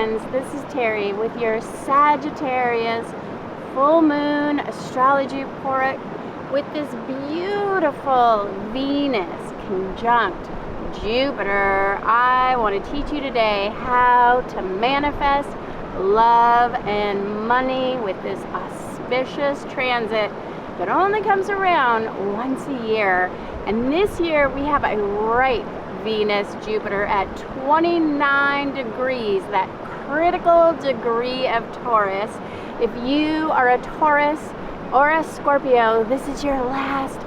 friends, this is Terry with your Sagittarius Full Moon Astrology Report with this beautiful Venus conjunct Jupiter. I want to teach you today how to manifest love and money with this auspicious transit that only comes around once a year. And this year we have a right Venus-Jupiter at 29 degrees, that critical degree of Taurus. If you are a Taurus or a Scorpio, this is your last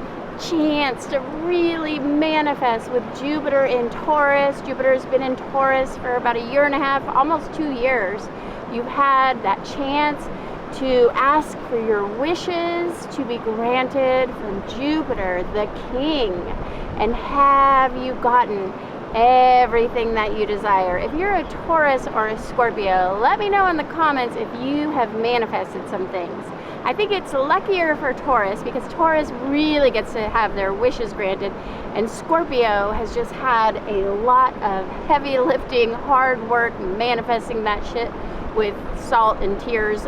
chance to really manifest with Jupiter in Taurus. Jupiter's been in Taurus for about a year and a half, almost 2 years. You've had that chance to ask for your wishes to be granted from Jupiter, the King. And have you gotten everything that you desire? If you're a Taurus or a Scorpio, let me know in the comments if you have manifested some things. I think it's luckier for Taurus because Taurus really gets to have their wishes granted, and Scorpio has just had a lot of heavy lifting, hard work, manifesting that shit with salt and tears.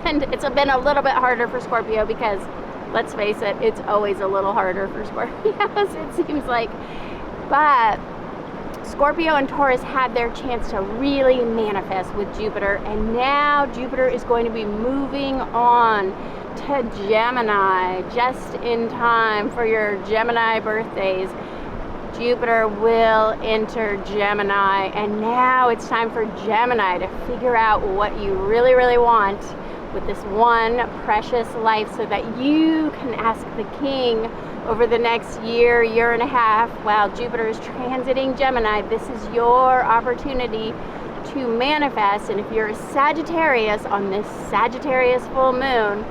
And it's been a little bit harder for Scorpio because, let's face it, it's always a little harder for Scorpios, it seems like. But Scorpio and Taurus had their chance to really manifest with Jupiter, and now Jupiter is going to be moving on to Gemini just in time for your Gemini birthdays. Jupiter will enter Gemini, and now it's time for Gemini to figure out what you really, really want with this one precious life so that you can ask the King over the next year, year and a half, while Jupiter is transiting Gemini. This is your opportunity to manifest. And if you're a Sagittarius on this Sagittarius full moon,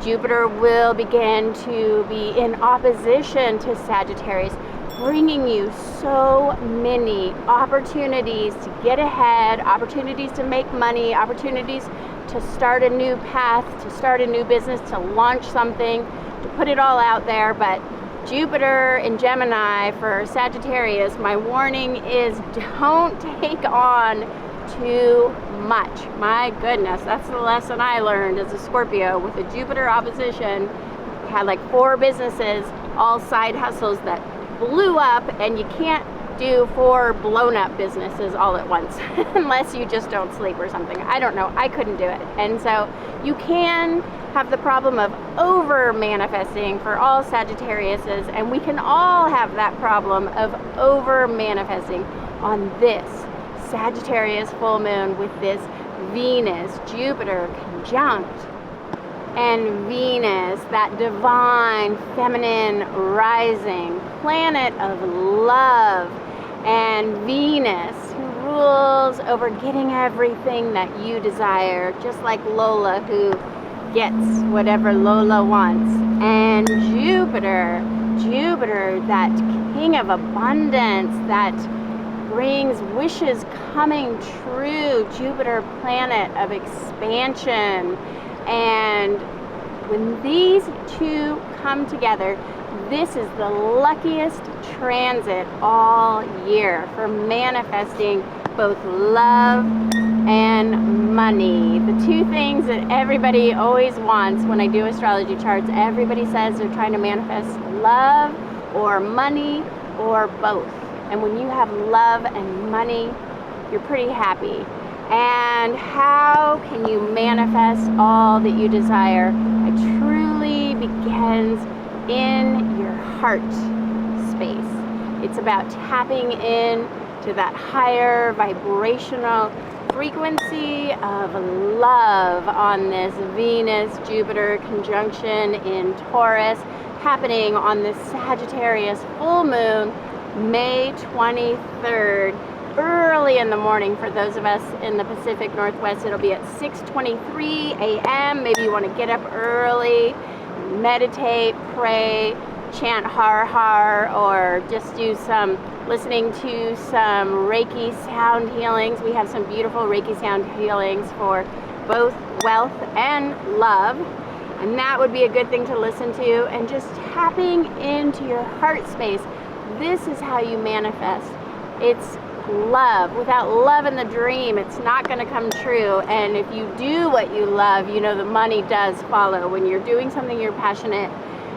Jupiter will begin to be in opposition to Sagittarius, bringing you so many opportunities to get ahead, opportunities to make money, opportunities to start a new path, to start a new business, to launch something, to put it all out there. But Jupiter in Gemini for Sagittarius, my warning is don't take on too much. My goodness, that's the lesson I learned as a Scorpio with a Jupiter opposition. I had like 4 businesses, all side hustles that blew up, and you can't do 4 blown up businesses all at once unless you just don't sleep or something. I don't know, I couldn't do it. And so you can have the problem of over manifesting for all Sagittariuses, and we can all have that problem of over manifesting on this Sagittarius full moon with this Venus Jupiter conjunct. And Venus, that divine feminine rising planet of love, and Venus who rules over getting everything that you desire, just like Lola who gets whatever Lola wants. And Jupiter, that king of abundance, that brings wishes coming true, Jupiter planet of expansion. And when these two come together, this is the luckiest transit all year for manifesting both love and money. The 2 things that everybody always wants when I do astrology charts. Everybody says they're trying to manifest love or money or both. And when you have love and money, you're pretty happy. And how can you manifest all that you desire? It truly begins in your heart space. It's about tapping in to that higher vibrational frequency of love on this Venus-Jupiter conjunction in Taurus, happening on this Sagittarius full moon, May 23rd. Early in the morning for those of us in the Pacific Northwest. It'll be at 6:23 a.m. Maybe you want to get up early, meditate, pray, chant har har, or just do some listening to some Reiki sound healings. We have some beautiful Reiki sound healings for both wealth and love, and that would be a good thing to listen to. And just tapping into your heart space, this is how you manifest. It's love. Without love in the dream, it's not going to come true. And if you do what you love, you know the money does follow. When you're doing something you're passionate,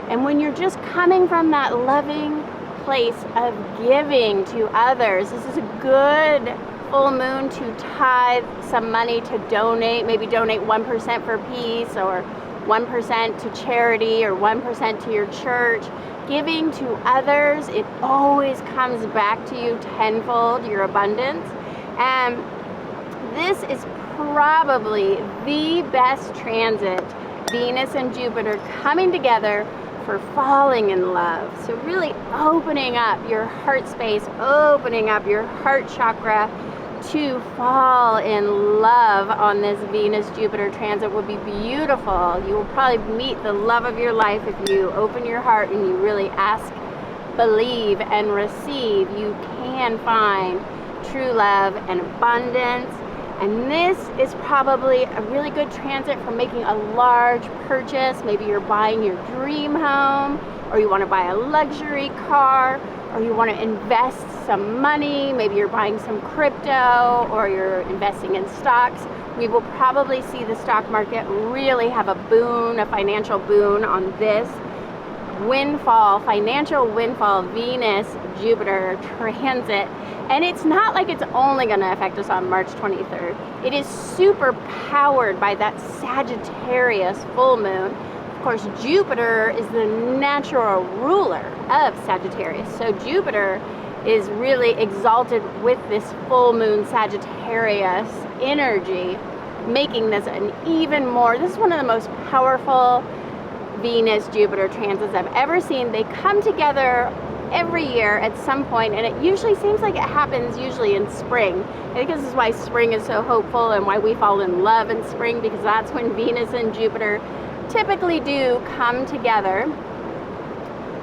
and when you're just coming from that loving place of giving to others, this is a good full moon to tithe some money, to donate, maybe donate 1% for peace, or 1% to charity, or 1% to your church. Giving to others, it always comes back to you tenfold, your abundance. And this is probably the best transit, Venus and Jupiter coming together for falling in love. So really opening up your heart space, opening up your heart chakra to fall in love on this Venus-Jupiter transit would be beautiful. You will probably meet the love of your life if you open your heart and you really ask, believe, and receive. You can find true love and abundance. And this is probably a really good transit for making a large purchase. Maybe you're buying your dream home, or you want to buy a luxury car, or you want to invest some money. Maybe you're buying some crypto, or you're investing in stocks. We will probably see the stock market really have a boon, a financial boon on this windfall, financial windfall, Venus-Jupiter transit. And it's not like it's only going to affect us on March 23rd. It is super powered by that Sagittarius full moon. Of course, Jupiter is the natural ruler of Sagittarius. So Jupiter is really exalted with this full moon Sagittarius energy, making this an even more, this is one of the most powerful Venus-Jupiter transits I've ever seen. They come together every year at some point, and it usually seems like it happens usually in spring. I think this is why spring is so hopeful and why we fall in love in spring, because that's when Venus and Jupiter typically do come together.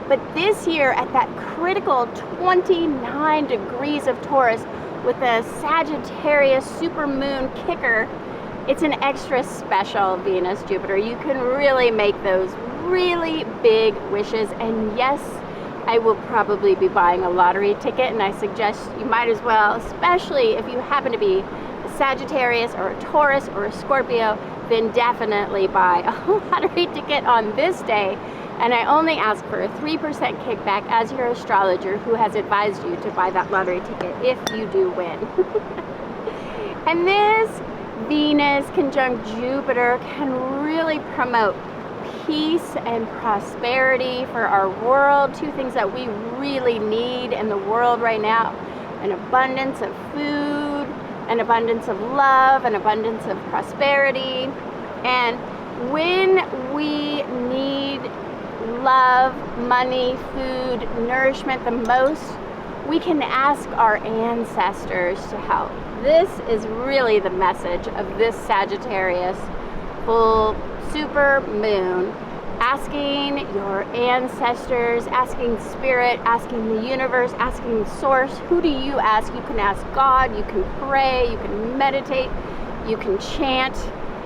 But this year, at that critical 29 degrees of Taurus with a Sagittarius supermoon kicker, it's an extra special Venus-Jupiter. You can really make those really big wishes. And yes, I will probably be buying a lottery ticket, and I suggest you might as well, especially if you happen to be a Sagittarius or a Taurus or a Scorpio, then definitely buy a lottery ticket on this day. And I only ask for a 3% kickback as your astrologer who has advised you to buy that lottery ticket if you do win. And this Venus conjunct Jupiter can really promote peace and prosperity for our world, two things that we really need in the world right now: an abundance of food, an abundance of love, an abundance of prosperity. And when we need love, money, food, nourishment the most, we can ask our ancestors to help. This is really the message of this Sagittarius full super moon. Asking your ancestors, asking spirit, asking the universe, asking source. Who do you ask? You can ask God, you can pray, you can meditate, you can chant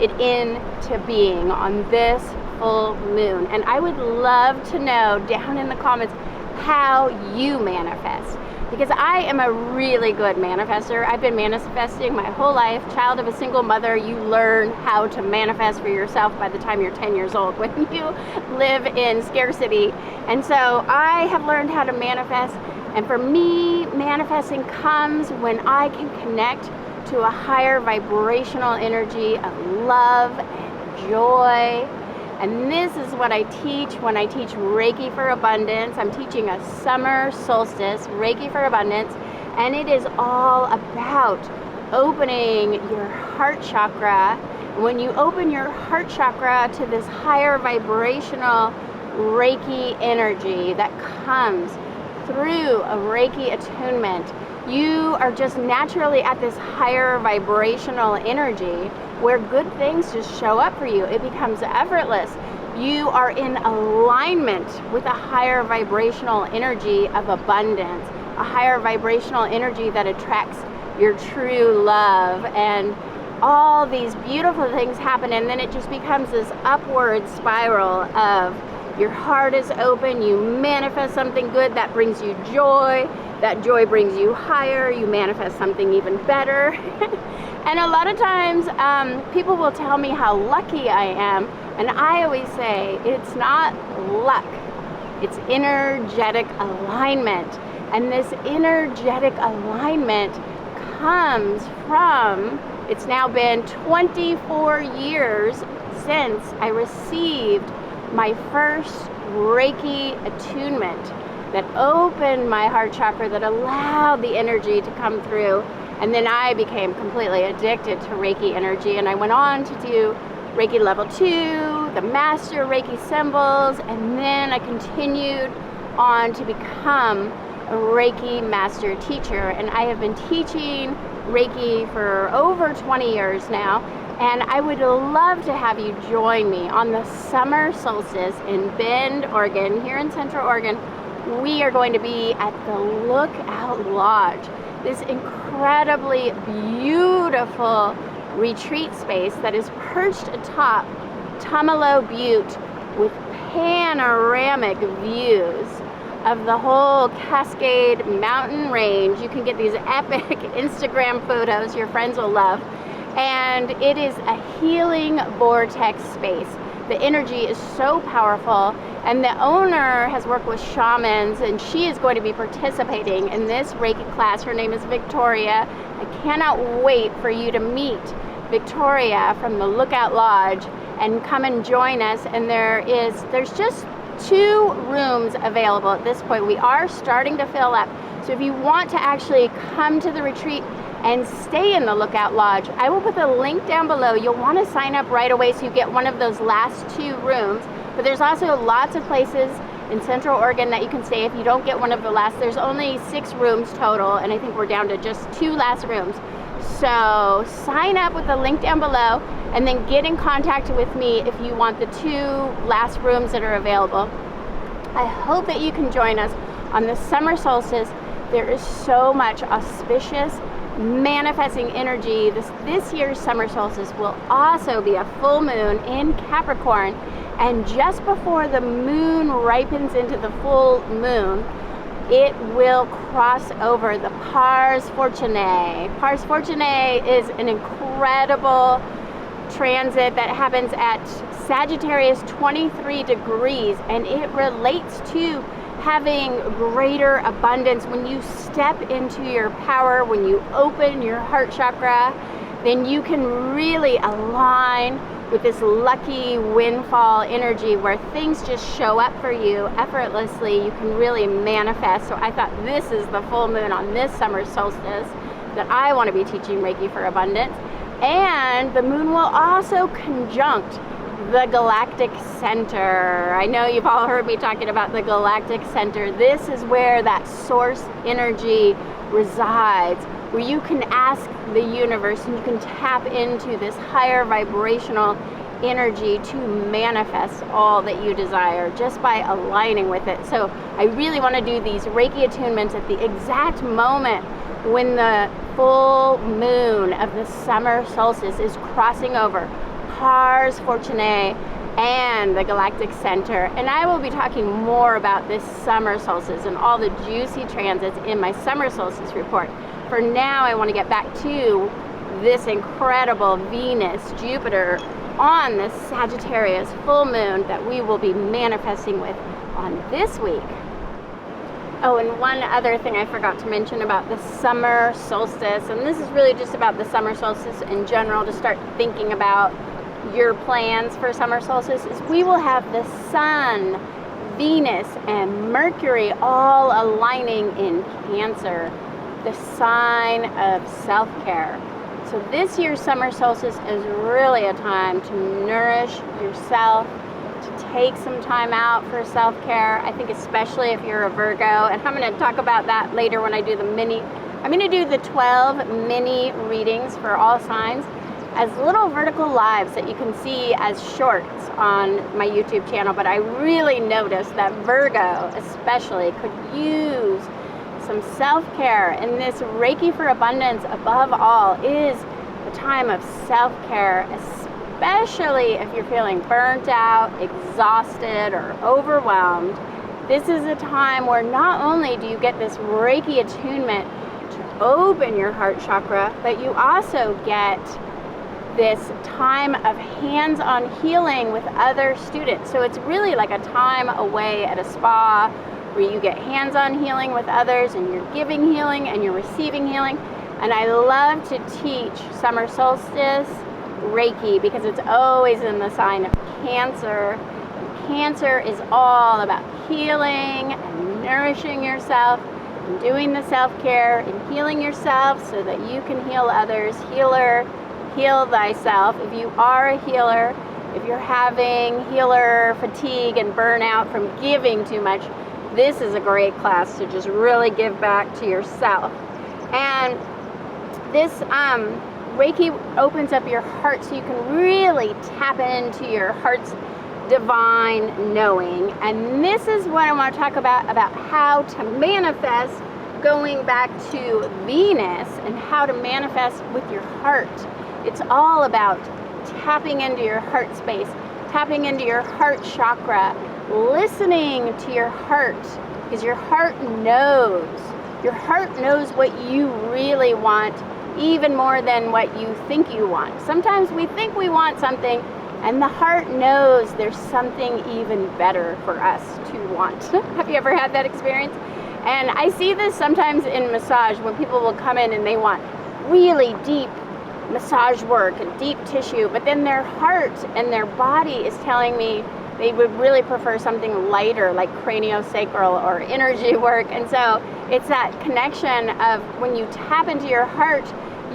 it into being on this full moon. And I would love to know down in the comments how you manifest, because I am a really good manifester. I've been manifesting my whole life. Child of a single mother, you learn how to manifest for yourself by the time you're 10 years old, when you live in scarcity. And so I have learned how to manifest. And for me, manifesting comes when I can connect to a higher vibrational energy of love and joy. And this is what I teach when I teach Reiki for Abundance. I'm teaching a summer solstice, Reiki for Abundance, and it is all about opening your heart chakra. When you open your heart chakra to this higher vibrational Reiki energy that comes through a Reiki attunement, you are just naturally at this higher vibrational energy where good things just show up for you. It becomes effortless. You are in alignment with a higher vibrational energy of abundance, a higher vibrational energy that attracts your true love, and all these beautiful things happen. And then it just becomes this upward spiral of your heart is open, you manifest something good that brings you joy, That joy brings you higher, you manifest something even better. And a lot of times people will tell me how lucky I am, and I always say it's not luck, it's energetic alignment. And this energetic alignment comes from, it's now been 24 years since I received my first Reiki attunement that opened my heart chakra, that allowed the energy to come through. And then I became completely addicted to Reiki energy, and I went on to do Reiki level 2, the master Reiki symbols, and then I continued on to become a Reiki master teacher. And I have been teaching Reiki for over 20 years now, and I would love to have you join me on the summer solstice in Bend, Oregon, here in Central Oregon. We are going to be at the Lookout Lodge, this incredibly beautiful retreat space that is perched atop Tumalo Butte with panoramic views of the whole Cascade Mountain range. You can get these epic Instagram photos your friends will love. And it is a healing vortex space. The energy is so powerful, and the owner has worked with shamans, and she is going to be participating in this Reiki class. Her name is Victoria. I cannot wait for you to meet Victoria from the Lookout Lodge and come and join us. And there's just 2 rooms available at this point. We are starting to fill up. So if you want to actually come to the retreat and stay in the Lookout Lodge, I will put the link down below. You'll want to sign up right away so you get one of those last 2 rooms. But there's also lots of places in Central Oregon that you can stay if you don't get one of the last. There's only 6 rooms total, and I think we're down to just 2 last rooms. So sign up with the link down below, and then get in contact with me if you want the 2 last rooms that are available. I hope that you can join us on the summer solstice. There is so much auspicious manifesting energy. This year's summer solstice will also be a full moon in Capricorn, and just before the moon ripens into the full moon, it will cross over the Pars Fortunae. Pars Fortunae is an incredible transit that happens at Sagittarius 23 degrees, and it relates to having greater abundance. When you step into your power, when you open your heart chakra, then you can really align with this lucky windfall energy where things just show up for you effortlessly. You can really manifest. So I thought this is the full moon on this summer solstice that I want to be teaching Reiki for abundance. And the moon will also conjunct the galactic center. I know you've all heard me talking about the galactic center. This is where that source energy resides, where you can ask the universe and you can tap into this higher vibrational energy to manifest all that you desire just by aligning with it. So I really want to do these Reiki attunements at the exact moment when the full moon of the summer solstice is crossing over Pars Fortunae and the galactic center. And I will be talking more about this summer solstice and all the juicy transits in my summer solstice report. For now, I want to get back to this incredible Venus, Jupiter on the Sagittarius full moon that we will be manifesting with on this week. Oh, and one other thing I forgot to mention about the summer solstice, and this is really just about the summer solstice in general, to start thinking about your plans for summer solstice, is we will have the Sun, Venus, and Mercury all aligning in Cancer, the sign of self-care. So this year's summer solstice is really a time to nourish yourself, to take some time out for self-care. I think especially if you're a Virgo, and I'm going to talk about that later when I do I'm going to do the 12 mini readings for all signs as little vertical lives that you can see as shorts on my YouTube channel. But I really noticed that Virgo especially could use some self-care, and this Reiki for abundance above all is a time of self-care, especially if you're feeling burnt out, exhausted, or overwhelmed. This is a time where not only do you get this Reiki attunement to open your heart chakra, but you also get this time of hands-on healing with other students. So it's really like a time away at a spa where you get hands-on healing with others, and you're giving healing and you're receiving healing. And I love to teach summer solstice Reiki because it's always in the sign of Cancer. And Cancer is all about healing and nourishing yourself and doing the self-care and healing yourself so that you can heal others. Healer, heal thyself. If you are a healer, if you're having healer fatigue and burnout from giving too much, this is a great class to just really give back to yourself. And this Reiki opens up your heart so you can really tap into your heart's divine knowing. And this is what I want to talk about how to manifest, going back to Venus, and how to manifest with your heart. It's all about tapping into your heart space, tapping into your heart chakra, listening to your heart, because your heart knows. Your heart knows what you really want, even more than what you think you want. Sometimes we think we want something, and the heart knows there's something even better for us to want. Have you ever had that experience? And I see this sometimes in massage when people will come in and they want really deep massage work and deep tissue, but then their heart and their body is telling me they would really prefer something lighter, like craniosacral or energy work. And so it's that connection of when you tap into your heart,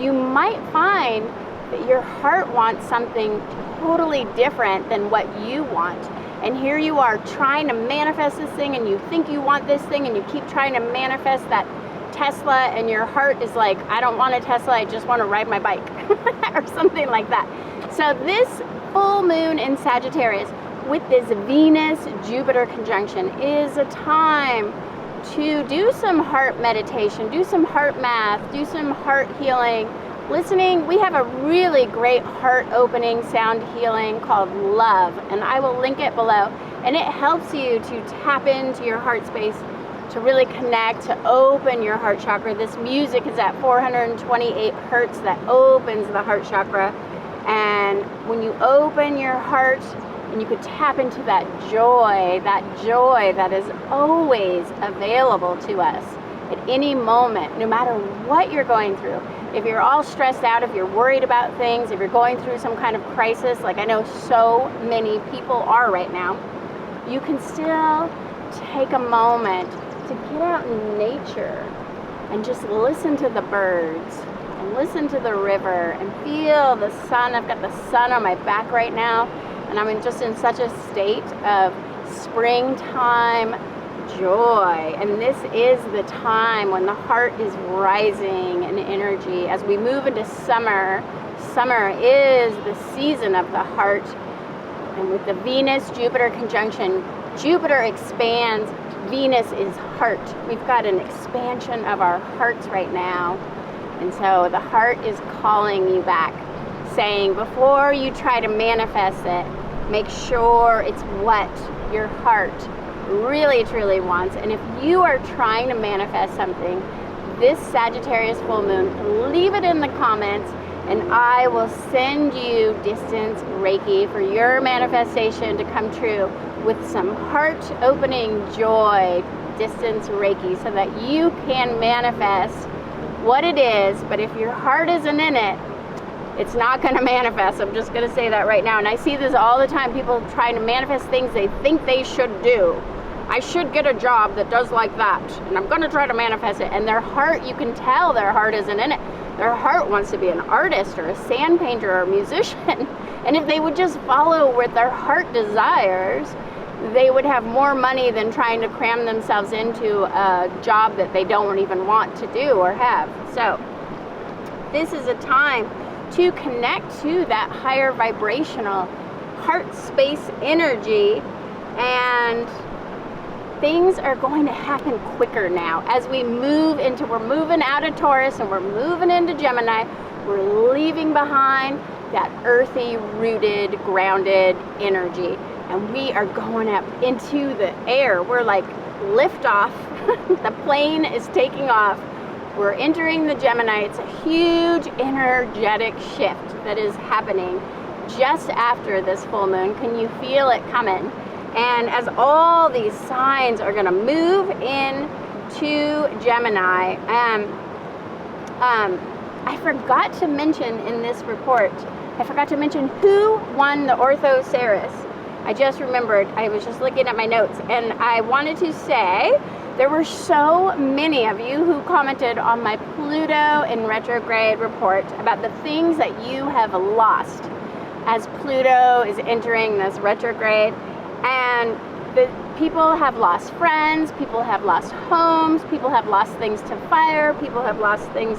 you might find that your heart wants something totally different than what you want. And here you are trying to manifest this thing, and you think you want this thing, and you keep trying to manifest that Tesla, and your heart is like, I don't want a Tesla, I just want to ride my bike or something like that. So this full moon in Sagittarius with this Venus-Jupiter conjunction is a time to do some heart meditation, do some heart math, do some heart healing, listening. We have a really great heart opening sound healing called Love, and I will link it below. And it helps you to tap into your heart space, to really connect, to open your heart chakra. This music is at 428 hertz that opens the heart chakra. And when you open your heart and you could tap into that joy that is always available to us at any moment, no matter what you're going through. If you're all stressed out, if you're worried about things, if you're going through some kind of crisis, like I know so many people are right now, you can still take a moment to get out in nature and just listen to the birds and listen to the river and feel the sun. I've got the sun on my back right now, and I'm just in such a state of springtime joy. And this is the time when the heart is rising in energy. As we move into summer, summer is the season of the heart. And with the Venus-Jupiter conjunction, Jupiter expands, Venus is heart. We've got an expansion of our hearts right now. And so the heart is calling you back, saying before you try to manifest it, make sure it's what your heart really truly wants. And if you are trying to manifest something this Sagittarius full moon, leave it in the comments and I will send you distance Reiki for your manifestation to come true with some heart opening joy distance Reiki so that you can manifest what it is. But if your heart isn't in it, it's not going to manifest. I'm just going to say that right now. And I see this all the time, people trying to manifest things they think they should do. I should get a job that does like that, and I'm going to try to manifest it. And their heart, you can tell their heart isn't in it. Their heart wants to be an artist or a sand painter or a musician. And if they would just follow what their heart desires, they would have more money than trying to cram themselves into a job that they don't even want to do or have. So this is a time to connect to that higher vibrational heart space energy, and things are going to happen quicker now as we move into, we're moving out of Taurus and we're moving into Gemini. We're leaving behind that earthy, rooted, grounded energy. and we are going up into the air. We're like lift off. The plane is taking off. We're entering the Gemini. It's a huge energetic shift that is happening just after this full moon. Can you feel it coming? And as all these signs are going to move into Gemini, I forgot to mention in this report, I forgot to mention who won the Orthoceras. I just remembered, I was just looking at my notes, and I wanted to say there were so many of you who commented on my Pluto in retrograde report about the things that you have lost as Pluto is entering this retrograde. And the people have lost friends, people have lost homes, people have lost things to fire, people have lost things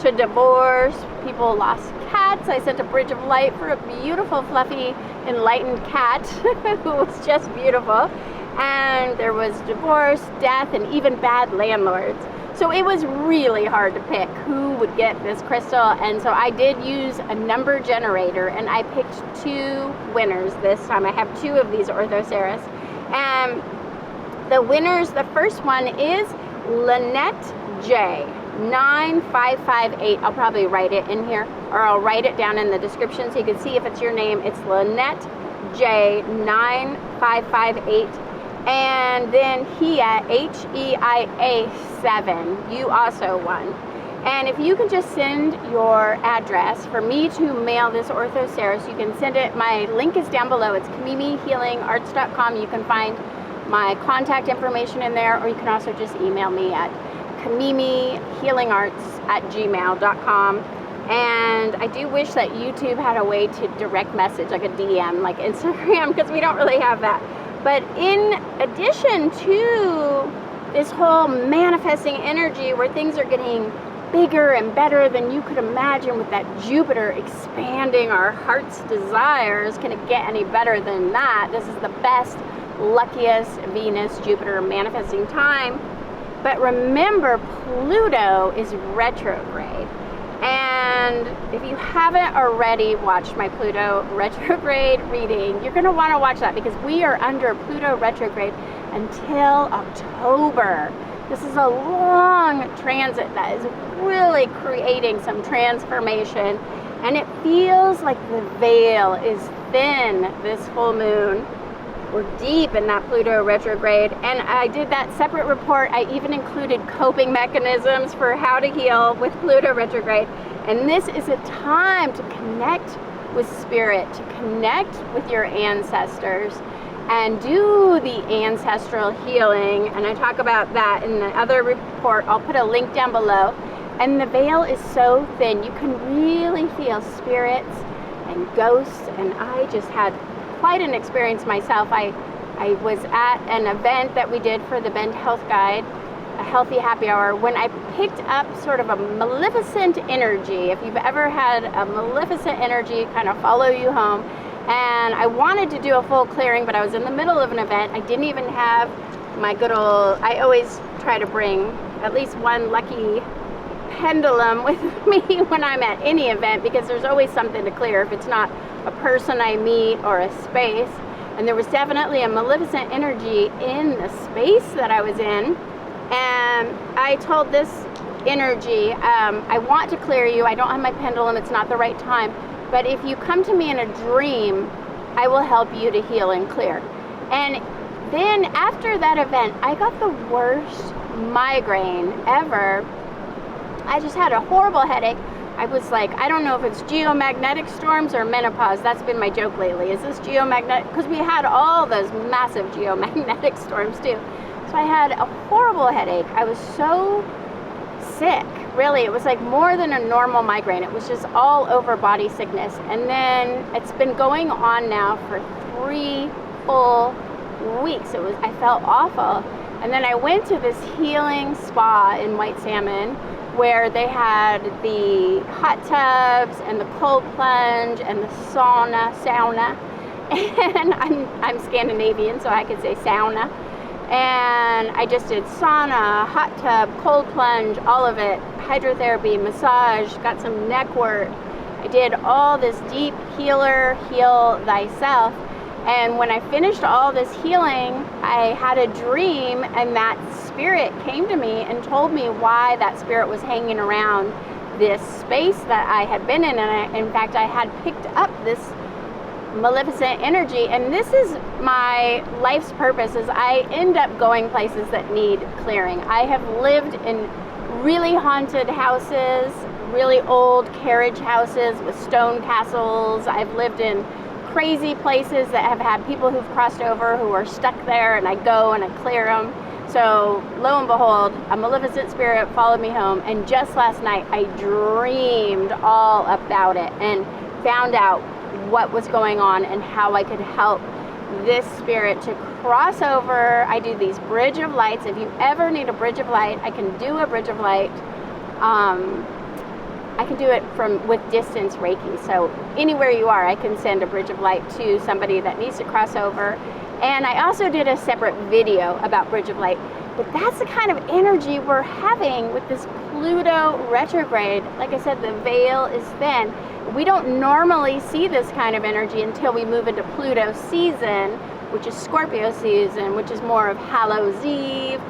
to divorce, people lost cats. I sent a bridge of light for a beautiful, fluffy, enlightened cat who was just beautiful. And there was divorce, death, and even bad landlords. So it was really hard to pick who would get this crystal. And so I did use a number generator, and I picked 2 winners this time. I have 2 of these Orthoceras. And the winners, the first one is Lynette J. 9558. I'll probably write it in here, or I'll write it down in the description so you can see if it's your name. It's Lynette J. 9558. And then Heia, Heia 7. You also won. And if you can just send your address for me to mail this Orthoceras, you can send it. My link is down below. It's KamimiHealingArts.com. You can find my contact information in there, or you can also just email me at KamimiHealingArts@gmail.com. And I do wish that YouTube had a way to direct message, like a DM, like Instagram, because we don't really have that. But in addition to this whole manifesting energy where things are getting bigger and better than you could imagine, with that Jupiter expanding our heart's desires, can it get any better than that? This is the best, luckiest Venus-Jupiter manifesting time. But remember, Pluto is retrograde. And if you haven't already watched my Pluto retrograde reading, you're going to want to watch that, because we are under Pluto retrograde until October. This is a long transit that is really creating some transformation, and it feels like the veil is thin this full moon. We're deep in that Pluto retrograde, and I did that separate report. I even included coping mechanisms for how to heal with Pluto retrograde. And this is a time to connect with spirit, to connect with your ancestors, and do the ancestral healing. And I talk about that in the other report. I'll put a link down below. And the veil is so thin, you can really feel spirits and ghosts. And I just had quite an experience myself. I was at an event that we did for the Bend Health Guide, a healthy happy hour, when I picked up sort of a maleficent energy. If you've ever had a maleficent energy kind of follow you home, and I wanted to do a full clearing, but I was in the middle of an event. I didn't even have my good old, I always try to bring at least one lucky pendulum with me when I'm at any event, because there's always something to clear if it's not a person I meet or a space. And there was definitely a maleficent energy in the space that I was in, and I told this energy, I want to clear you. I don't have my pendulum, it's not the right time, but if you come to me in a dream, I will help you to heal and clear. And then after that event, I got the worst migraine ever. I just had a horrible headache. I was like, I don't know if it's geomagnetic storms or menopause. That's been my joke lately. Is this geomagnetic? Because we had all those massive geomagnetic storms too. So I had a horrible headache. I was so sick, really. It was like more than a normal migraine. It was just all over body sickness. And then it's been going on now for 3 full weeks. I felt awful. And then I went to this healing spa in White Salmon, where they had the hot tubs and the cold plunge and the sauna. And I'm Scandinavian, so I could say sauna. And I just did sauna, hot tub, cold plunge, all of it, hydrotherapy, massage, got some neck work. I did all this deep heal thyself. And when I finished all this healing, I had a dream, and that spirit came to me and told me why that spirit was hanging around this space that I had been in. And in fact, I had picked up this maleficent energy, and this is my life's purpose, is I end up going places that need clearing. I have lived in really haunted houses, really old carriage houses with stone castles. I've lived in crazy places that have had people who've crossed over who are stuck there, and I go and I clear them. So lo and behold, a maleficent spirit followed me home, and just last night I dreamed all about it and found out what was going on and how I could help this spirit to cross over. I do these bridge of lights. If you ever need a bridge of light, I can do a bridge of light. I can do it with distance Reiki. So anywhere you are, I can send a bridge of light to somebody that needs to cross over. And I also did a separate video about bridge of light. But that's the kind of energy we're having with this Pluto retrograde. Like I said, the veil is thin. We don't normally see this kind of energy until we move into Pluto season, which is Scorpio season, which is more of Hallows Eve,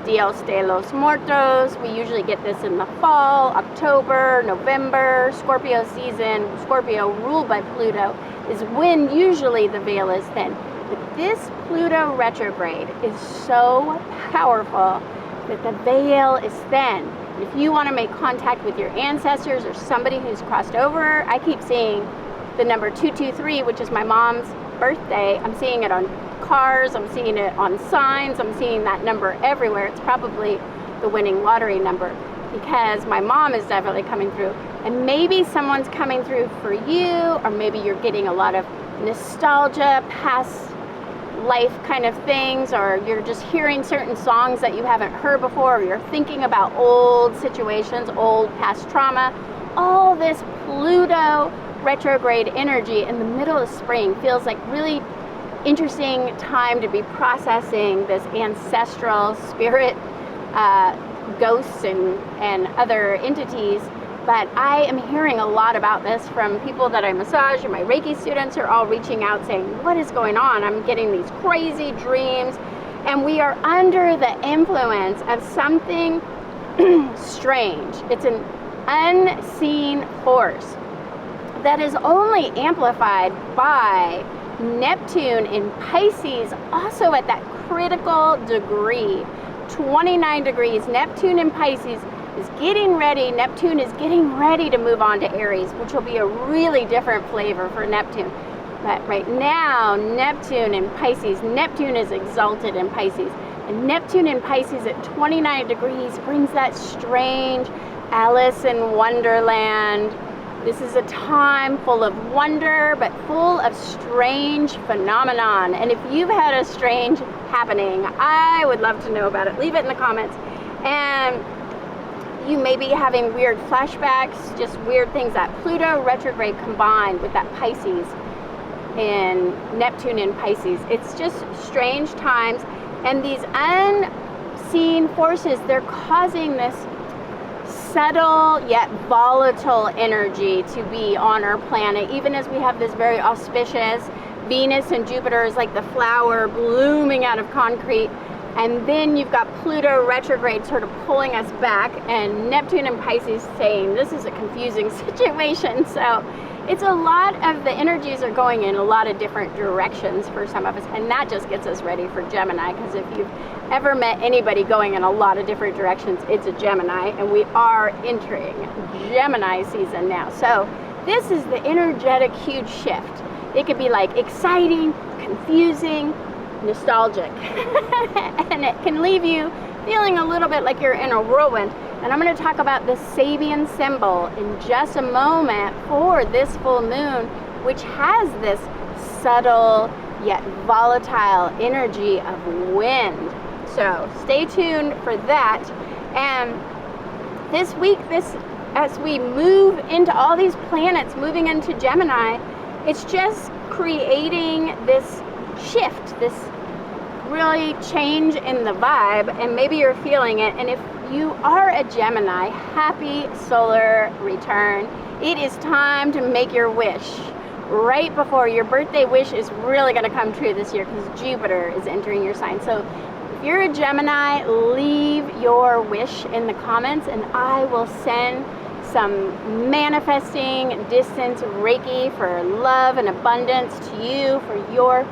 Dios de los Muertos. We usually get this in the fall, October, November. Scorpio season, Scorpio ruled by Pluto, is when usually the veil is thin. But this Pluto retrograde is so powerful that the veil is thin. If you want to make contact with your ancestors or somebody who's crossed over, I keep seeing the number 223, which is my mom's birthday. I'm seeing it on cars, I'm seeing it on signs, I'm seeing that number everywhere. It's probably the winning lottery number, because my mom is definitely coming through. And maybe someone's coming through for you, or maybe you're getting a lot of nostalgia, past life kind of things, or you're just hearing certain songs that you haven't heard before, or you're thinking about old situations, old past trauma. All this Pluto retrograde energy in the middle of spring feels like really interesting time to be processing this ancestral spirit, ghosts and other entities. But I am hearing a lot about this from people that I massage, and my Reiki students are all reaching out saying, what is going on? I'm getting these crazy dreams, and we are under the influence of something strange. It's an unseen force that is only amplified by Neptune in Pisces, also at that critical degree, 29 degrees. Neptune in Pisces is getting ready. Neptune is getting ready to move on to Aries, which will be a really different flavor for Neptune. But right now, Neptune in Pisces, Neptune is exalted in Pisces. And Neptune in Pisces at 29 degrees brings that strange Alice in Wonderland. This is a time full of wonder, but full of strange phenomenon. And if you've had a strange happening, I would love to know about it. Leave it in the comments. And you may be having weird flashbacks, just weird things. That Pluto retrograde combined with that Pisces and Neptune in Pisces. It's just strange times. And these unseen forces, they're causing this subtle yet volatile energy to be on our planet, even as we have this very auspicious Venus and Jupiter is like the flower blooming out of concrete. And then you've got Pluto retrograde sort of pulling us back, and Neptune and Pisces saying this is a confusing situation. So it's a lot of the energies are going in a lot of different directions for some of us, and that just gets us ready for Gemini, because if you've ever met anybody going in a lot of different directions, it's a Gemini, and we are entering Gemini season now. So this is the energetic huge shift. It could be like exciting, confusing, nostalgic, and it can leave you feeling a little bit like you're in a whirlwind. And I'm going to talk about the Sabian symbol in just a moment for this full moon, which has this subtle yet volatile energy of wind. So stay tuned for that. And this week, as we move into all these planets moving into Gemini, it's just creating this shift, this really change in the vibe, and maybe you're feeling it. And if you are a Gemini, happy solar return. It is time to make your wish. right before your birthday wish is really going to come true this year, because Jupiter is entering your sign. So if you're a Gemini, leave your wish in the comments and I will send some manifesting distance Reiki for love and abundance to you for your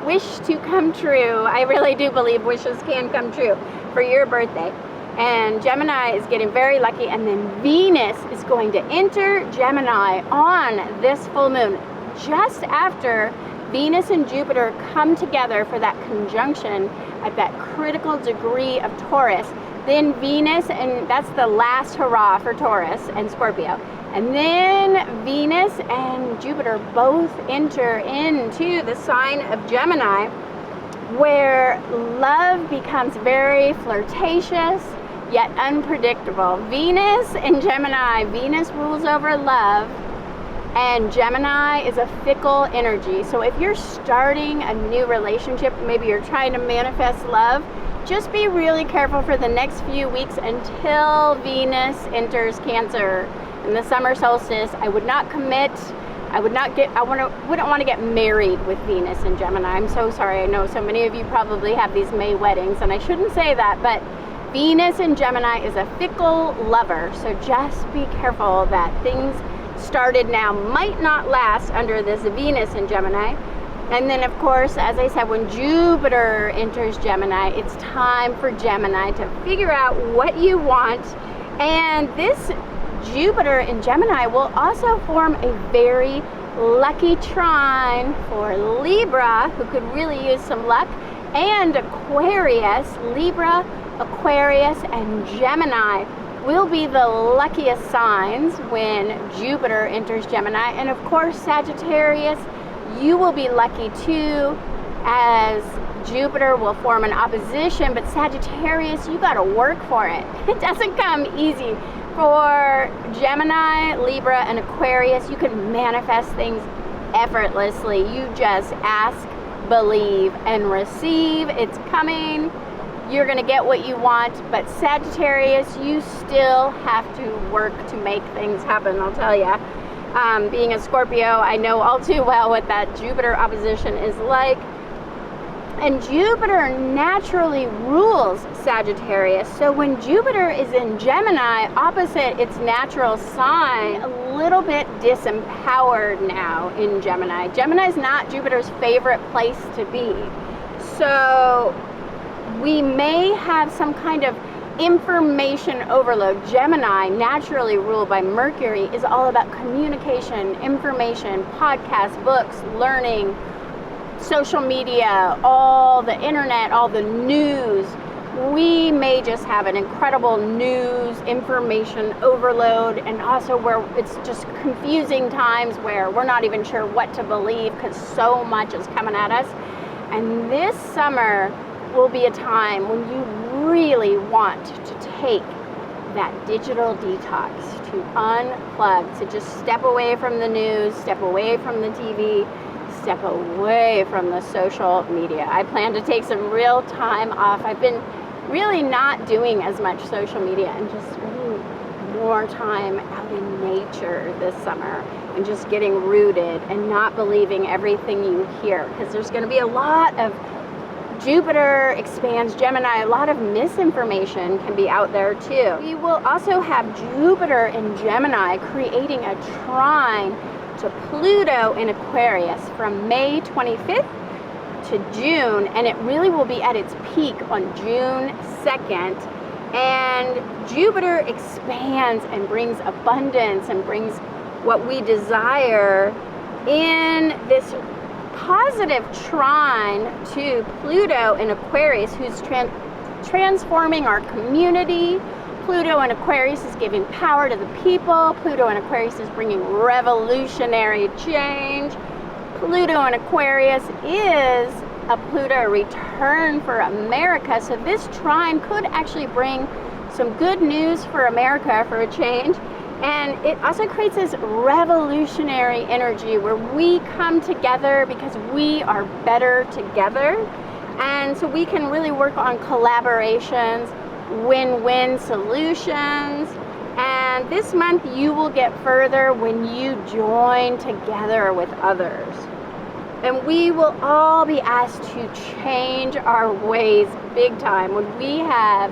wish to come true. I really do believe wishes can come true for your birthday. And Gemini is getting very lucky, and then Venus is going to enter Gemini on this full moon, just after Venus and Jupiter come together for that conjunction at that critical degree of Taurus. Then Venus, and that's the last hurrah for Taurus and Scorpio. And then Venus and Jupiter both enter into the sign of Gemini, where love becomes very flirtatious, yet unpredictable. Venus in Gemini, Venus rules over love, and Gemini is a fickle energy. So if you're starting a new relationship, maybe you're trying to manifest love, just be really careful for the next few weeks until Venus enters Cancer in the summer solstice. I would not commit. Wouldn't want to get married with Venus in Gemini. I'm so sorry. I know so many of you probably have these May weddings, and I shouldn't say that, but Venus in Gemini is a fickle lover, so just be careful that things started now might not last under this Venus in Gemini. And then, of course, as I said, when Jupiter enters Gemini, it's time for Gemini to figure out what you want. And this Jupiter in Gemini will also form a very lucky trine for Libra, who could really use some luck, and Aquarius. Libra, Aquarius, and Gemini will be the luckiest signs when Jupiter enters Gemini. And of course, Sagittarius, you will be lucky too, as Jupiter will form an opposition, but Sagittarius, you got to work for it. It doesn't come easy. For Gemini, Libra, and Aquarius, you can manifest things effortlessly. You just ask, believe, and receive. It's coming. You're going to get what you want. But Sagittarius, you still have to work to make things happen, I'll tell you. Being a Scorpio, I know all too well what that Jupiter opposition is like. And Jupiter naturally rules Sagittarius. So when Jupiter is in Gemini, opposite its natural sign, a little bit disempowered now in Gemini. Gemini is not Jupiter's favorite place to be. So we may have some kind of information overload. Gemini, naturally ruled by Mercury, is all about communication, information, podcasts, books, learning, social media, all the internet, all the news. We may just have an incredible news information overload, and also where it's just confusing times where we're not even sure what to believe because so much is coming at us. And this summer will be a time when you really want to take that digital detox, to unplug, to just step away from the news, step away from the TV, step away from the social media. I plan to take some real time off. I've been really not doing as much social media and just spending more time out in nature this summer and just getting rooted and not believing everything you hear, because there's going to be a lot of Jupiter expands Gemini. A lot of misinformation can be out there too. We will also have Jupiter in Gemini creating a trine to Pluto in Aquarius from May 25th to June, and it really will be at its peak on June 2nd. And Jupiter expands and brings abundance and brings what we desire in this positive trine to Pluto in Aquarius, who's transforming our community. Pluto in Aquarius is giving power to the people. Pluto in Aquarius is bringing revolutionary change. Pluto in Aquarius is a Pluto return for America. So this trine could actually bring some good news for America for a change. And it also creates this revolutionary energy where we come together because we are better together. And so we can really work on collaborations, win-win solutions, And this month you will get further when you join together with others. And we will all be asked to change our ways big time. When we have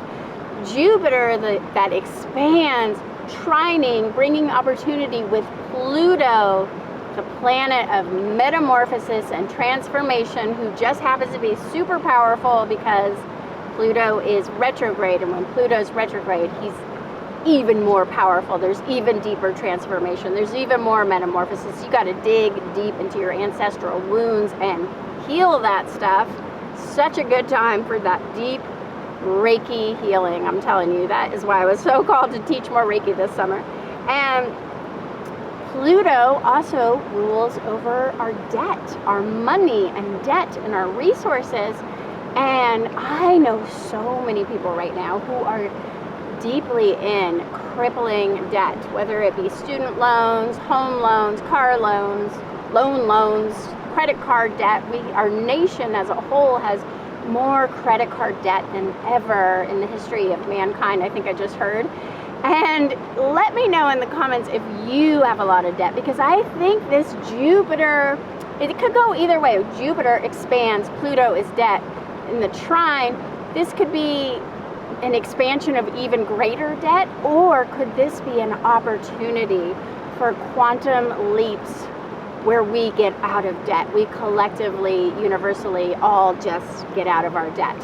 Jupiter that expands, trining, bringing opportunity with Pluto, the planet of metamorphosis and transformation, who just happens to be super powerful because Pluto is retrograde. And when Pluto's retrograde, he's even more powerful. There's even deeper transformation. There's even more metamorphosis. You got to dig deep into your ancestral wounds and heal that stuff. Such a good time for that deep Reiki healing. I'm telling you, that is why I was so called to teach more Reiki this summer. And Pluto also rules over our debt, our money and debt and our resources. And I know so many people right now who are deeply in crippling debt, whether it be student loans, home loans, car loans, loans, credit card debt. Our nation as a whole has more credit card debt than ever in the history of mankind, I think I just heard. And let me know in the comments if you have a lot of debt, because I think this Jupiter, it could go either way. Jupiter expands, Pluto is debt. In the trine, this could be an expansion of even greater debt, or could this be an opportunity for quantum leaps where we get out of debt? We collectively, universally, all just get out of our debt.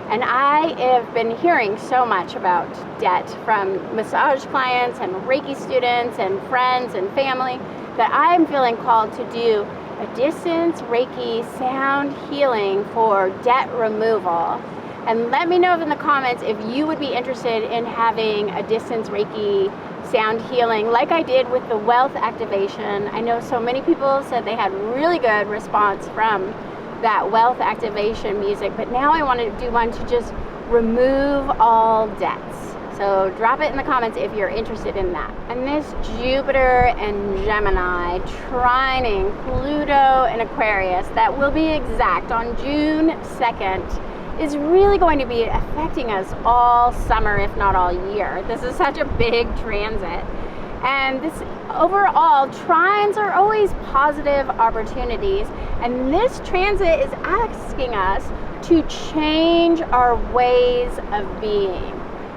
And I have been hearing so much about debt from massage clients and Reiki students and friends and family that I'm feeling called to do a distance Reiki sound healing for debt removal. And let me know in the comments if you would be interested in having a distance Reiki sound healing like I did with the wealth activation. I know so many people said they had really good response from that wealth activation music, but now I want to do one to just remove all debts. So drop it in the comments if you're interested in that. And this Jupiter and Gemini trining Pluto and Aquarius, that will be exact on June 2nd, is really going to be affecting us all summer, if not all year. This is such a big transit. And this overall, trines are always positive opportunities. And this transit is asking us to change our ways of being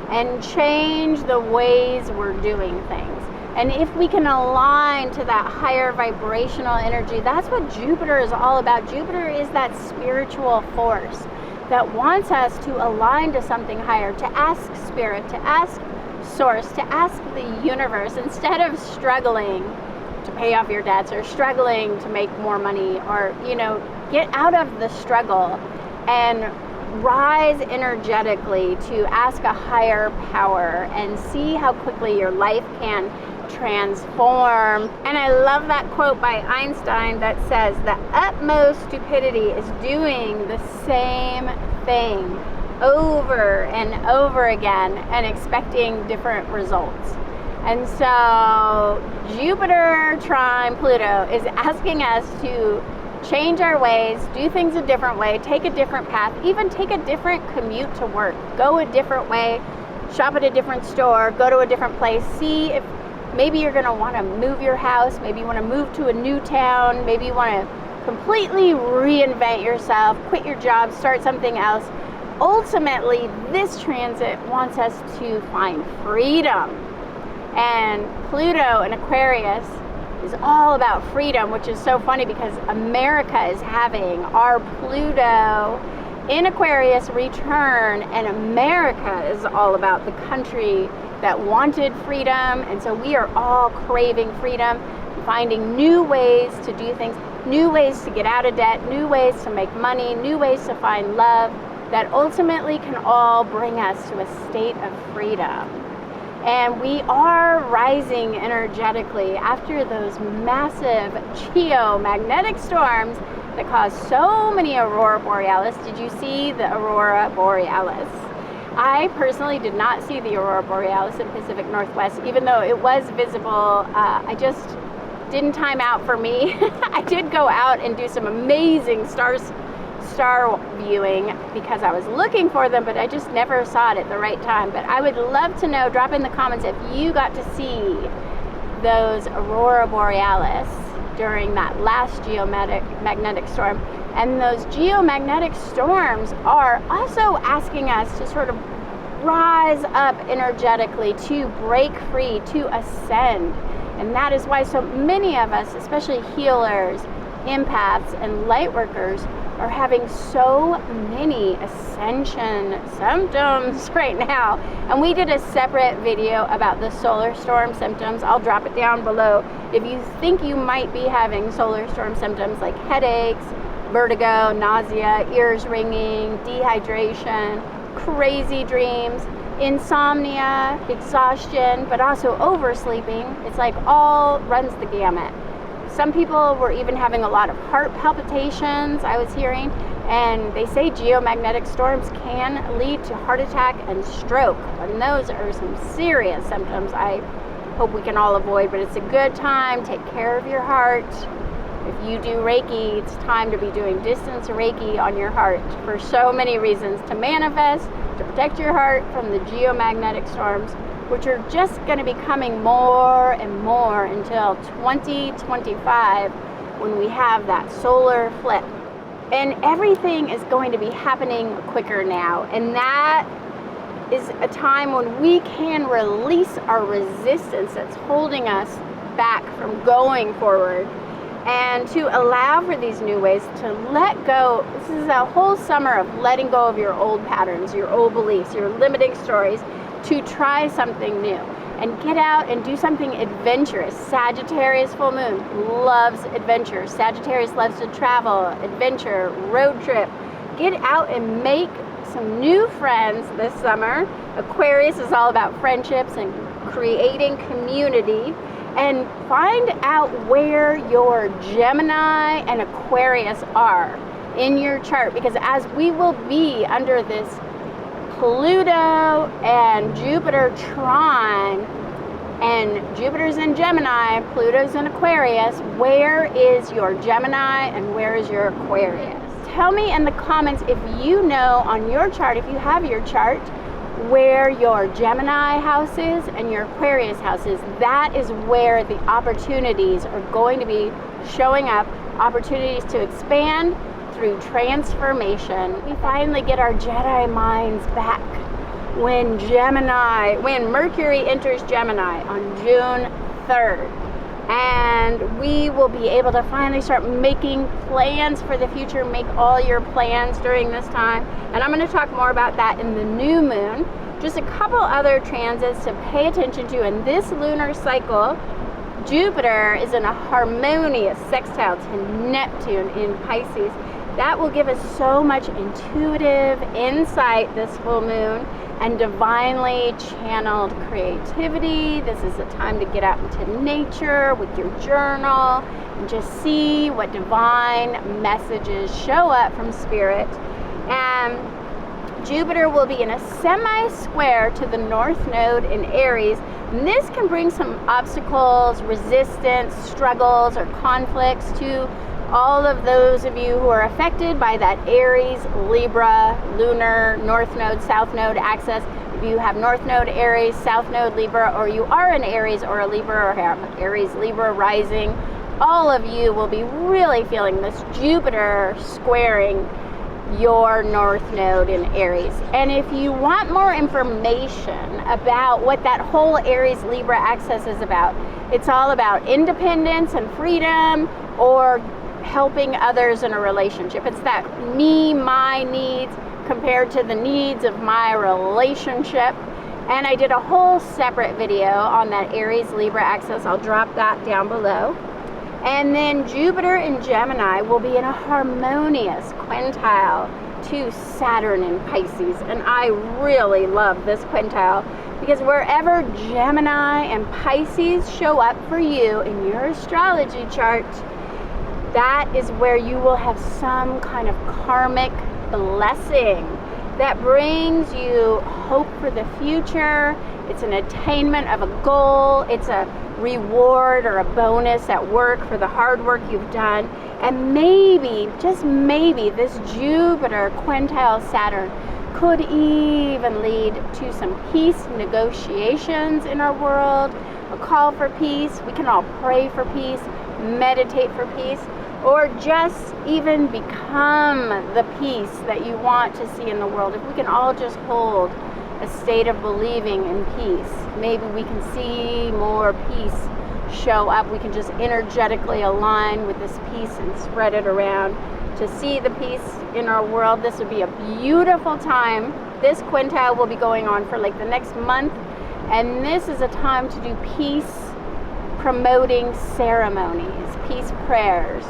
and change the ways we're doing things. And if we can align to that higher vibrational energy, that's what Jupiter is all about. Jupiter is that spiritual force that wants us to align to something higher, to ask spirit, to ask source, to ask the universe, instead of struggling to pay off your debts or struggling to make more money, or, get out of the struggle and rise energetically to ask a higher power and see how quickly your life can transform. And I love that quote by Einstein that says the utmost stupidity is doing the same thing over and over again and expecting different results. And so Jupiter trine Pluto is asking us to change our ways, do things a different way, take a different path, even take a different commute to work, go a different way, shop at a different store, go to a different place, see if maybe you're going to want to move your house, maybe you want to move to a new town, maybe you want to completely reinvent yourself, quit your job, start something else. Ultimately, this transit wants us to find freedom. And Pluto and Aquarius is all about freedom, which is so funny because America is having our Pluto in Aquarius return, and America is all about the country that wanted freedom. And so we are all craving freedom, finding new ways to do things, new ways to get out of debt, new ways to make money, new ways to find love, that ultimately can all bring us to a state of freedom. And we are rising energetically after those massive geomagnetic storms that caused so many aurora borealis. Did you see the aurora borealis? I personally did not see the aurora borealis in Pacific Northwest, even though it was visible. I just didn't time out for me. I did go out and do some amazing star viewing because I was looking for them, but I just never saw it at the right time. But I would love to know, drop in the comments if you got to see those aurora borealis during that last geomagnetic storm. And those geomagnetic storms are also asking us to sort of rise up energetically, to break free, to ascend. And that is why so many of us, especially healers, empaths, and light workers, are having so many ascension symptoms right now. And we did a separate video about the solar storm symptoms. I'll drop it down below. If you think you might be having solar storm symptoms like headaches, vertigo, nausea, ears ringing, dehydration, crazy dreams, insomnia, exhaustion, but also oversleeping, it's like all runs the gamut. Some people were even having a lot of heart palpitations, I was hearing, and they say geomagnetic storms can lead to heart attack and stroke. And those are some serious symptoms I hope we can all avoid, but it's a good time. Take care of your heart. If you do Reiki, it's time to be doing distance Reiki on your heart for so many reasons. To manifest, to protect your heart from the geomagnetic storms, which are just going to be coming more and more until 2025, when we have that solar flip. And everything is going to be happening quicker now. And that is a time when we can release our resistance that's holding us back from going forward, and to allow for these new ways to let go. This is a whole summer of letting go of your old patterns, your old beliefs, your limiting stories, to try something new and get out and do something adventurous. Sagittarius full moon loves adventure. Sagittarius loves to travel, adventure, road trip. Get out and make some new friends this summer. Aquarius is all about friendships and creating community. And find out where your Gemini and Aquarius are in your chart, because as we will be under this Pluto and Jupiter trine, and Jupiter's in Gemini, Pluto's in Aquarius, where is your Gemini and where is your Aquarius? Tell me in the comments if you know on your chart, if you have your chart, where your Gemini house is and your Aquarius house is. That is where the opportunities are going to be showing up, opportunities to expand through transformation. We finally get our Jedi minds back when Mercury enters Gemini on June 3rd. And we will be able to finally start making plans for the future, make all your plans during this time. And I'm going to talk more about that in the new moon. Just a couple other transits to pay attention to in this lunar cycle. Jupiter is in a harmonious sextile to Neptune in Pisces. That will give us so much intuitive insight this full moon and divinely channeled creativity. This is a time to get out into nature with your journal and just see what divine messages show up from spirit. And Jupiter will be in a semi-square to the North Node in Aries. And this can bring some obstacles, resistance, struggles, or conflicts to all of those of you who are affected by that Aries, Libra, lunar, North Node, South Node axis. If you have North Node, Aries, South Node, Libra, or you are an Aries or a Libra or have Aries, Libra rising, all of you will be really feeling this Jupiter squaring your North Node in Aries. And if you want more information about what that whole Aries Libra axis is about, it's all about independence and freedom, or helping others in a relationship. It's that me, my needs compared to the needs of my relationship. And I did a whole separate video on that Aries Libra axis. I'll drop that down below. And then Jupiter in Gemini will be in a harmonious quintile to Saturn in Pisces. And I really love this quintile because wherever Gemini and Pisces show up for you in your astrology chart, that is where you will have some kind of karmic blessing that brings you hope for the future. It's an attainment of a goal. It's a reward or a bonus at work for the hard work you've done. And maybe, just maybe, this Jupiter quintile Saturn could even lead to some peace negotiations in our world, a call for peace. We can all pray for peace, meditate for peace, or just even become the peace that you want to see in the world. If we can all just hold a state of believing in peace, maybe we can see more peace show up. We can just energetically align with this peace and spread it around to see the peace in our world. This would be a beautiful time. This quintile will be going on for like the next month, and this is a time to do peace promoting ceremonies, peace prayers.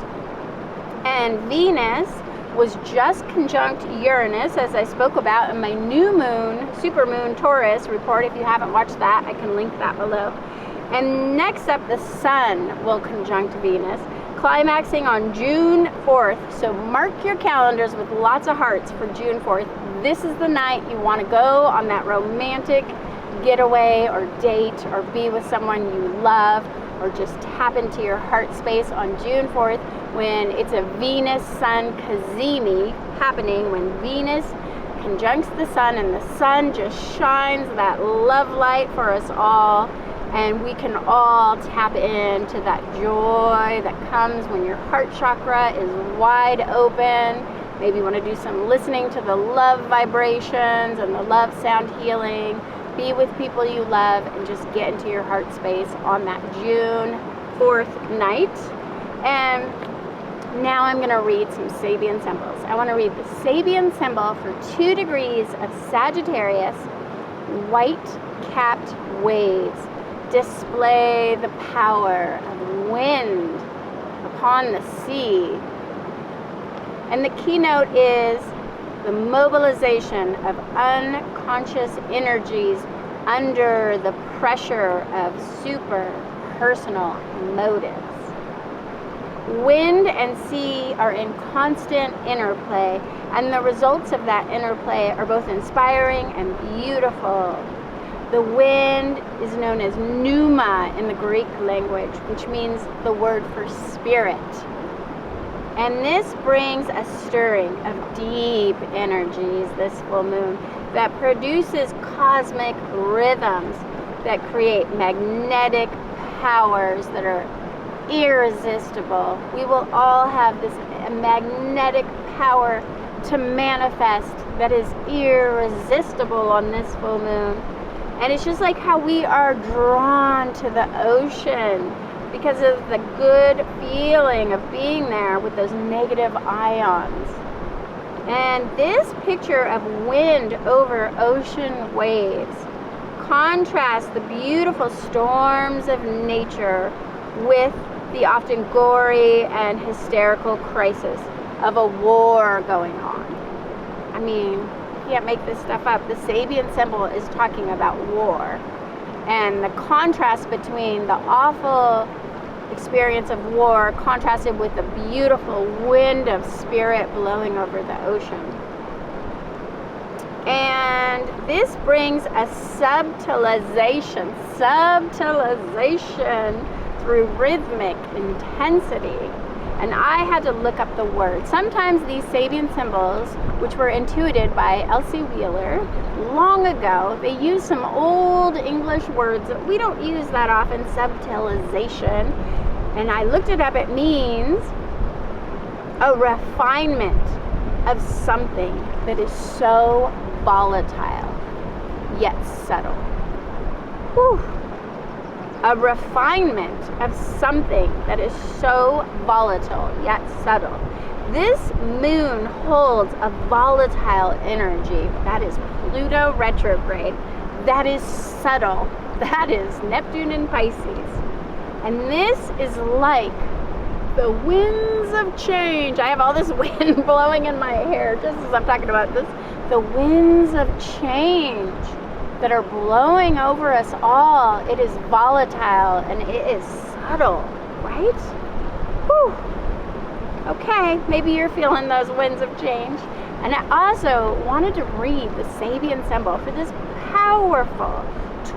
And Venus was just conjunct Uranus, as I spoke about in my new moon, supermoon Taurus report. If you haven't watched that, I can link that below. And next up, the Sun will conjunct Venus, climaxing on June 4th. So mark your calendars with lots of hearts for June 4th. This is the night you want to go on that romantic getaway or date or be with someone you love, or just tap into your heart space on June 4th when it's a Venus-Sun cazimi happening, when Venus conjuncts the Sun and the Sun just shines that love light for us all, and we can all tap into that joy that comes when your heart chakra is wide open. Maybe you want to do some listening to the love vibrations and the love sound healing. Be with people you love and just get into your heart space on that June 4th night. And now I'm going to read some Sabian symbols. I want to read the Sabian symbol for 2 degrees of Sagittarius. White-capped waves display the power of wind upon the sea. And the keynote is the mobilization of unconscious energies under the pressure of super personal motives. Wind and sea are in constant interplay, and the results of that interplay are both inspiring and beautiful. The wind is known as pneuma in the Greek language, which means the word for spirit. And this brings a stirring of deep energies, this full moon, that produces cosmic rhythms that create magnetic powers that are irresistible. We will all have this magnetic power to manifest that is irresistible on this full moon. And it's just like how we are drawn to the ocean because of the good feeling of being there with those negative ions. And this picture of wind over ocean waves contrasts the beautiful storms of nature with the often gory and hysterical crisis of a war going on. I mean, you can't make this stuff up. The Sabian symbol is talking about war. And the contrast between the awful experience of war contrasted with the beautiful wind of spirit blowing over the ocean. And this brings a subtilization through rhythmic intensity. And I had to look up the word. Sometimes these Sabian symbols, which were intuited by Elsie Wheeler long ago, they use some old English words that we don't use that often, subtilization. And I looked it up. It means a refinement of something that is so volatile yet subtle. Whew. A refinement of something that is so volatile yet subtle. This moon holds a volatile energy. That is Pluto retrograde. That is subtle. That is Neptune in Pisces. And this is like the winds of change. I have all this wind blowing in my hair just as I'm talking about this. The winds of change that are blowing over us all. It is volatile and it is subtle, right? Whew. Okay, maybe you're feeling those winds of change. And I also wanted to read the Sabian symbol for this powerful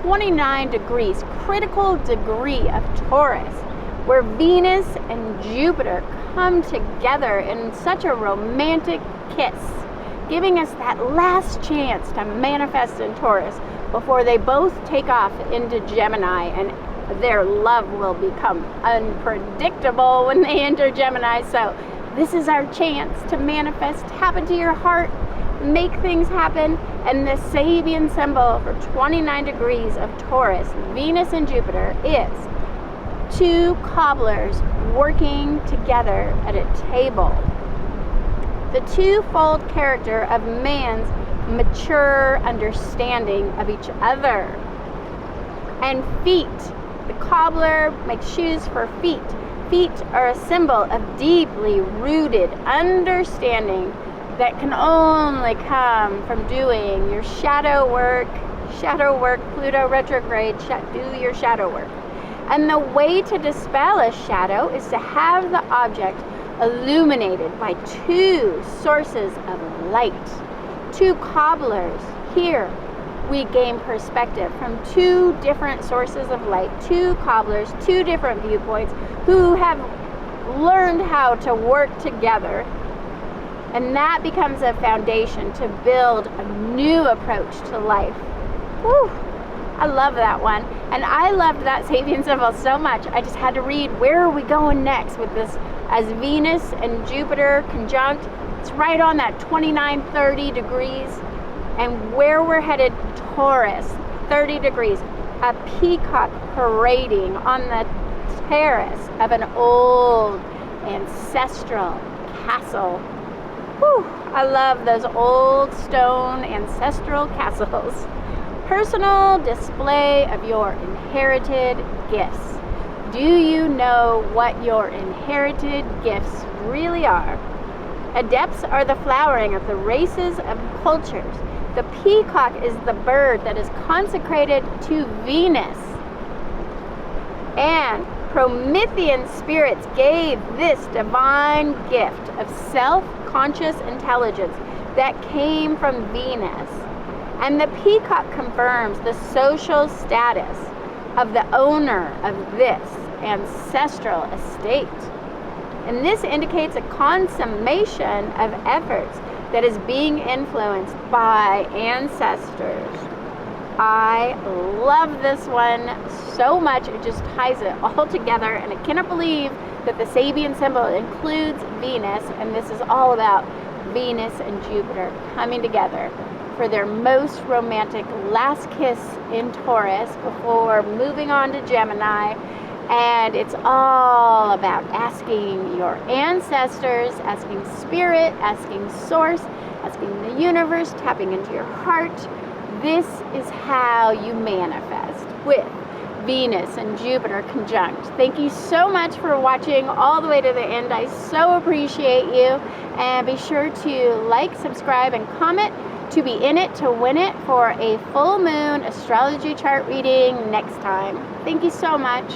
29 degrees critical degree of Taurus, where Venus and Jupiter come together in such a romantic kiss, giving us that last chance to manifest in Taurus before they both take off into Gemini, and their love will become unpredictable when they enter Gemini. So this is our chance to manifest, tap into your heart, make things happen. And the Sabian symbol for 29 degrees of Taurus, Venus and Jupiter, is two cobblers working together at a table. The twofold character of man's mature understanding of each other. And feet. The cobbler makes shoes for feet. Feet are a symbol of deeply rooted understanding that can only come from doing your shadow work. Shadow work, Pluto retrograde, do your shadow work. And the way to dispel a shadow is to have the object illuminated by two sources of light. Two cobblers. Here we gain perspective from two different sources of light, two cobblers, two different viewpoints who have learned how to work together. And that becomes a foundation to build a new approach to life. Whew, I love that one. And I loved that Sabian symbol so much, I just had to read, where are we going next with this as Venus and Jupiter conjunct? It's right on that 29-30 degrees. And where we're headed, Taurus, 30 degrees. A peacock parading on the terrace of an old ancestral castle. Whew, I love those old stone ancestral castles. Personal display of your inherited gifts. Do you know what your inherited gifts really are? Adepts are the flowering of the races of cultures. The peacock is the bird that is consecrated to Venus. And Promethean spirits gave this divine gift of self-conscious intelligence that came from Venus. And the peacock confirms the social status of the owner of this ancestral estate. And this indicates a consummation of efforts that is being influenced by ancestors. I love this one so much. It just ties it all together, and I cannot believe that the Sabian symbol includes Venus, and this is all about Venus and Jupiter coming together for their most romantic last kiss in Taurus before moving on to Gemini. And it's all about asking your ancestors, asking spirit, asking source, asking the universe, tapping into your heart. This is how you manifest with Venus and Jupiter conjunct. Thank you so much for watching all the way to the end. I so appreciate you. And be sure to like, subscribe, and comment to be in it to win it for a full moon astrology chart reading next time. Thank you so much.